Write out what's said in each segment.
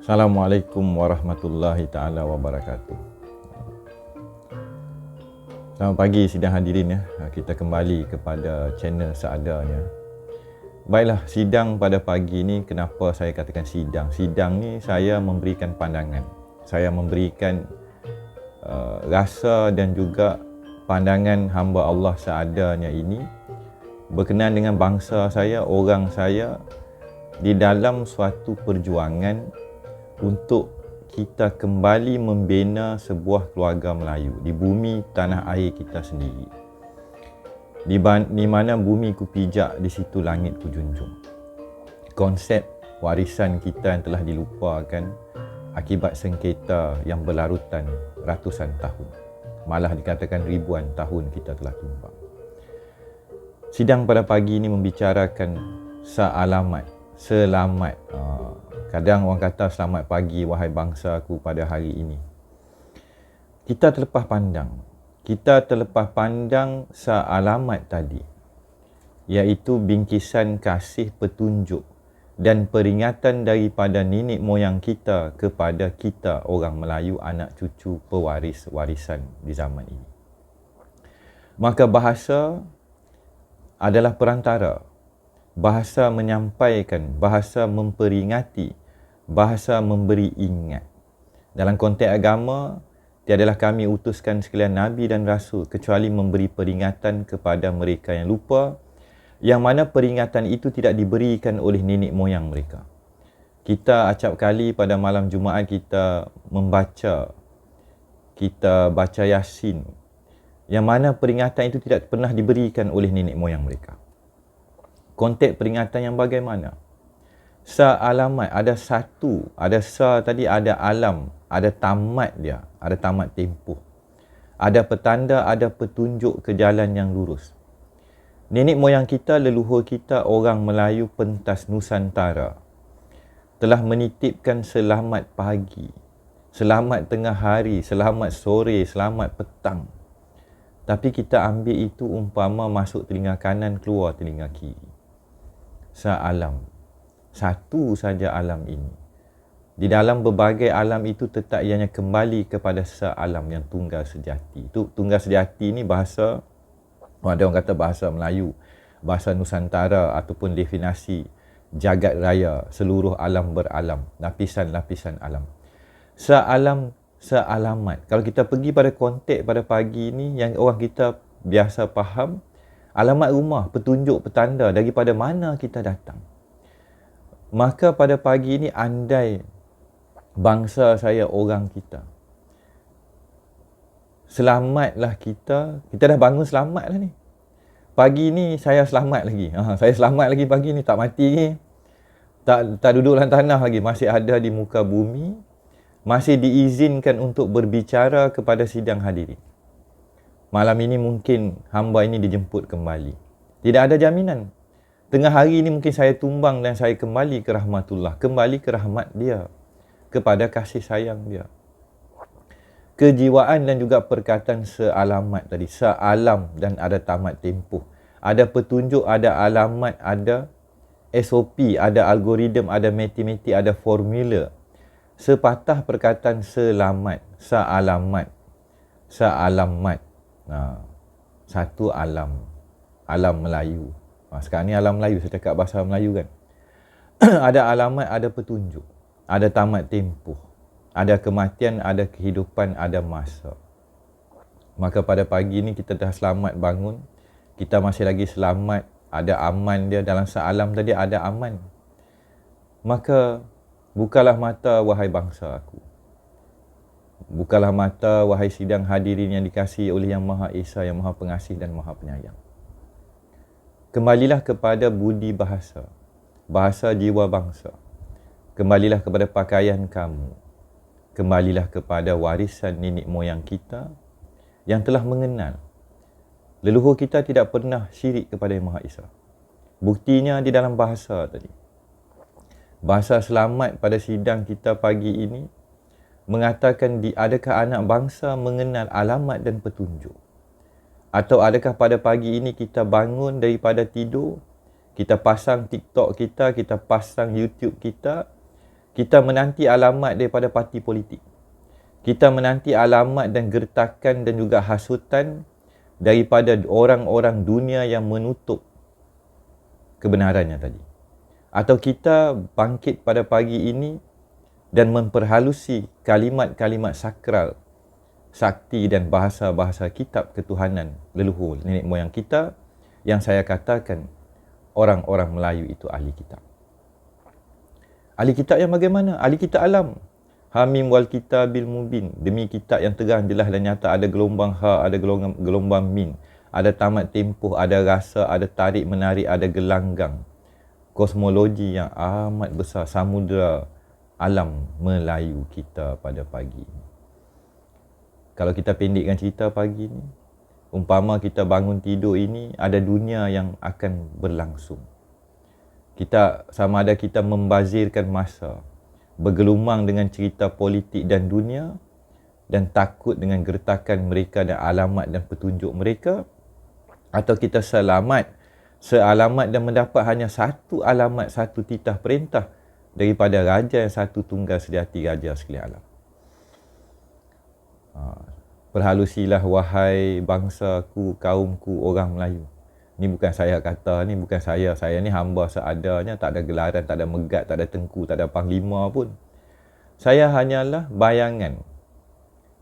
Assalamualaikum warahmatullahi taala wabarakatuh. Selamat pagi sidang hadirin ya. Kita kembali kepada channel seadanya. Baiklah, sidang pada pagi ni, kenapa saya katakan sidang? Sidang ni saya memberikan pandangan. Saya memberikan rasa dan juga pandangan hamba Allah seadanya ini berkenaan dengan bangsa saya, orang saya di dalam suatu perjuangan untuk kita kembali membina sebuah keluarga Melayu di bumi tanah air kita sendiri. Di mana bumi ku pijak, di situ langit ku junjung. Konsep warisan kita yang telah dilupakan akibat sengketa yang berlarutan ratusan tahun. Malah dikatakan ribuan tahun kita telah tumbang. Sidang pada pagi ini membicarakan selamat. Kadang orang kata selamat pagi wahai bangsaku pada hari ini. Kita terlepas pandang sealamat tadi, iaitu bingkisan kasih, petunjuk dan peringatan daripada nenek moyang kita kepada kita orang Melayu, anak cucu pewaris warisan di zaman ini. Maka bahasa adalah perantara. Bahasa menyampaikan, bahasa memperingati, bahasa memberi ingat. Dalam konteks agama, tiadalah kami utuskan sekalian Nabi dan Rasul kecuali memberi peringatan kepada mereka yang lupa, yang mana peringatan itu tidak diberikan oleh nenek moyang mereka. Kita acap kali pada malam Jumaat kita baca Yasin, yang mana peringatan itu tidak pernah diberikan oleh nenek moyang mereka. Konteks peringatan yang bagaimana? Sealamat, ada satu, ada tadi, ada alam, ada tamat dia, ada tamat tempoh. Ada petanda, ada petunjuk ke jalan yang lurus. Nenek moyang kita, leluhur kita, orang Melayu pentas Nusantara telah menitipkan selamat pagi, selamat tengah hari, selamat sore, selamat petang. Tapi kita ambil itu umpama masuk telinga kanan, keluar telinga kiri. Sealam. Satu saja alam ini. Di dalam berbagai alam itu tetap ianya kembali kepada sealam yang tunggal sejati. Itu tunggal sejati ni bahasa, ada orang kata bahasa Melayu, bahasa Nusantara ataupun definisi jagat raya, seluruh alam beralam, lapisan-lapisan alam. Sealamat. Kalau kita pergi pada konteks pada pagi ni yang orang kita biasa faham, alamat rumah, petunjuk, petanda daripada mana kita datang. Maka pada pagi ini, andai bangsa saya, orang kita, selamatlah kita dah bangun selamatlah ni. Pagi ni saya selamat lagi. Saya selamat lagi pagi ni, tak mati ni. Tak duduk dalam tanah lagi, masih ada di muka bumi, masih diizinkan untuk berbicara kepada sidang hadirin. Malam ini mungkin hamba ini dijemput kembali. Tidak ada jaminan. Tengah hari ini mungkin saya tumbang dan saya kembali ke rahmatullah, kembali ke rahmat dia, kepada kasih sayang dia. Kejiwaan dan juga perkataan sealamat tadi, sealam dan ada tamat tempoh. Ada petunjuk, ada alamat, ada SOP, ada algoritma, ada matematik, ada formula. Sepatah perkataan selamat, sealamat. Satu alam Melayu. Sekarang ni alam Melayu, saya cakap bahasa Melayu kan. Ada alamat, ada petunjuk, ada tamat tempoh, ada kematian, ada kehidupan, ada masa. Maka pada pagi ni kita dah selamat bangun, kita masih lagi selamat, ada aman dia dalam sealam tadi, ada aman. Maka bukalah mata wahai bangsa aku. Bukalah mata wahai sidang hadirin yang dikasihi oleh Yang Maha Esa, Yang Maha Pengasih dan Maha Penyayang. Kembalilah kepada budi bahasa, bahasa jiwa bangsa. Kembalilah kepada pakaian kamu. Kembalilah kepada warisan nenek moyang kita yang telah mengenal. Leluhur kita tidak pernah syirik kepada Yang Maha Esa. Buktinya di dalam bahasa tadi. Bahasa selamat pada sidang kita pagi ini mengatakan, adakah anak bangsa mengenal alamat dan petunjuk? Atau adakah pada pagi ini kita bangun daripada tidur, kita pasang TikTok kita pasang YouTube kita, Kita menanti alamat daripada parti politik. Kita menanti alamat dan gertakan dan juga hasutan daripada orang-orang dunia yang menutup kebenarannya tadi. Atau kita bangkit pada pagi ini dan memperhalusi kalimat-kalimat sakral, sakti dan bahasa-bahasa kitab ketuhanan leluhur nenek moyang kita yang saya katakan orang-orang Melayu itu ahli kitab. Ahli kitab yang bagaimana? Ahli kitab alam. Hamim wal kitabil mubin. Demi kitab yang terang, jelas dan nyata. Ada gelombang ha, ada gelombang min. Ada tamat tempoh, ada rasa, ada tarik menarik, ada gelanggang. Kosmologi yang amat besar. Samudera alam Melayu kita pada pagi ini. Kalau kita pendekkan cerita pagi ini, umpama kita bangun tidur ini, ada dunia yang akan berlangsung. Kita sama ada kita membazirkan masa, bergelumang dengan cerita politik dan dunia dan takut dengan gertakan mereka dan alamat dan petunjuk mereka, atau kita sealamat dan mendapat hanya satu alamat, satu titah perintah daripada Raja yang satu tunggal sejati, Raja sekalian alam. Perhalusilah wahai bangsaku, kaumku, orang Melayu. Ni bukan saya kata, ni bukan saya. Saya ni hamba seadanya, tak ada gelaran, tak ada megat, tak ada tengku, tak ada panglima pun. Saya hanyalah bayangan.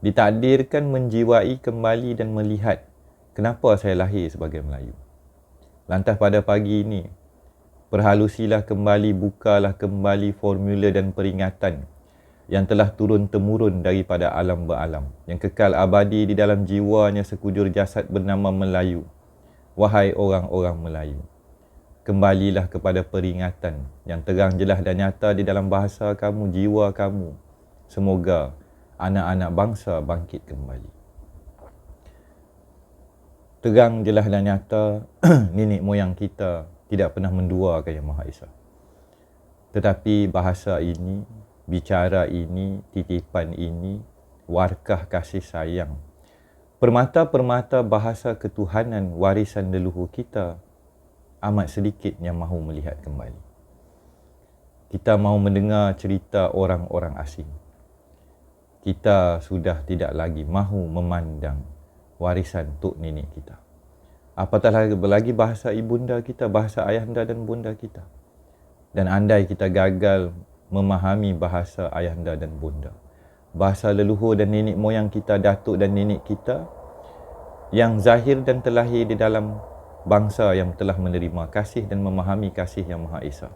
Ditakdirkan menjiwai kembali dan melihat kenapa saya lahir sebagai Melayu. Lantas pada pagi ini, perhalusilah kembali, bukalah kembali formula dan peringatan yang telah turun-temurun daripada alam beralam, yang kekal abadi di dalam jiwanya sekujur jasad bernama Melayu. Wahai orang-orang Melayu, kembalilah kepada peringatan yang terang, jelas dan nyata di dalam bahasa kamu, jiwa kamu. Semoga anak-anak bangsa bangkit kembali. Terang, jelas dan nyata, nenek moyang kita tidak pernah menduakan Yang Maha Esa. Tetapi bahasa ini, bicara ini, titipan ini, warkah kasih sayang, permata-permata bahasa ketuhanan warisan leluhur kita, amat sedikit yang mahu melihat kembali. Kita mahu mendengar cerita orang-orang asing. Kita sudah tidak lagi mahu memandang warisan tok nenek kita. Apatah lagi bahasa ibunda kita, bahasa ayahanda dan bunda kita. Dan andai kita gagal memahami bahasa ayahanda dan bunda, bahasa leluhur dan nenek moyang kita, datuk dan nenek kita, yang zahir dan terlahir di dalam bangsa yang telah menerima kasih dan memahami kasih Yang Maha Esa,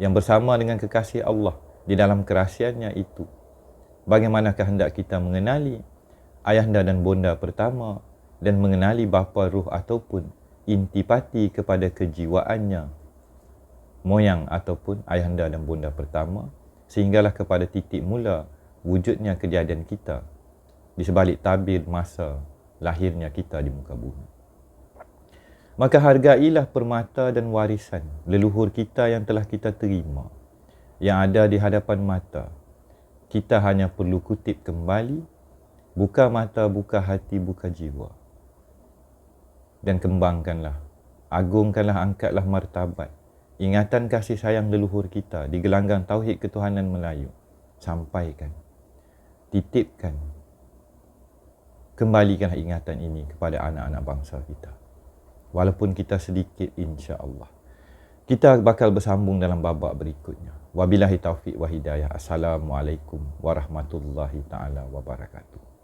yang bersama dengan kekasih Allah di dalam kerahsiannya itu. Bagaimanakah hendak kita mengenali ayahanda dan bonda pertama dan mengenali bapa ruh ataupun intipati kepada kejiwaannya, moyang ataupun ayahanda dan bonda pertama, sehinggalah kepada titik mula wujudnya kejadian kita di sebalik tabir masa lahirnya kita di muka bumi. Maka hargailah permata dan warisan leluhur kita yang telah kita terima, yang ada di hadapan mata. Kita hanya perlu kutip kembali, buka mata, buka hati, buka jiwa. Dan kembangkanlah, agungkanlah, angkatlah martabat ingatan kasih sayang leluhur kita di gelanggang tauhid ketuhanan Melayu. Sampaikan, titipkan, kembalikanlah ingatan ini kepada anak-anak bangsa kita. Walaupun kita sedikit, insya-Allah. Kita bakal bersambung dalam babak berikutnya. Wabillahi taufiq wa hidayah. Assalamualaikum warahmatullahi taala wabarakatuh.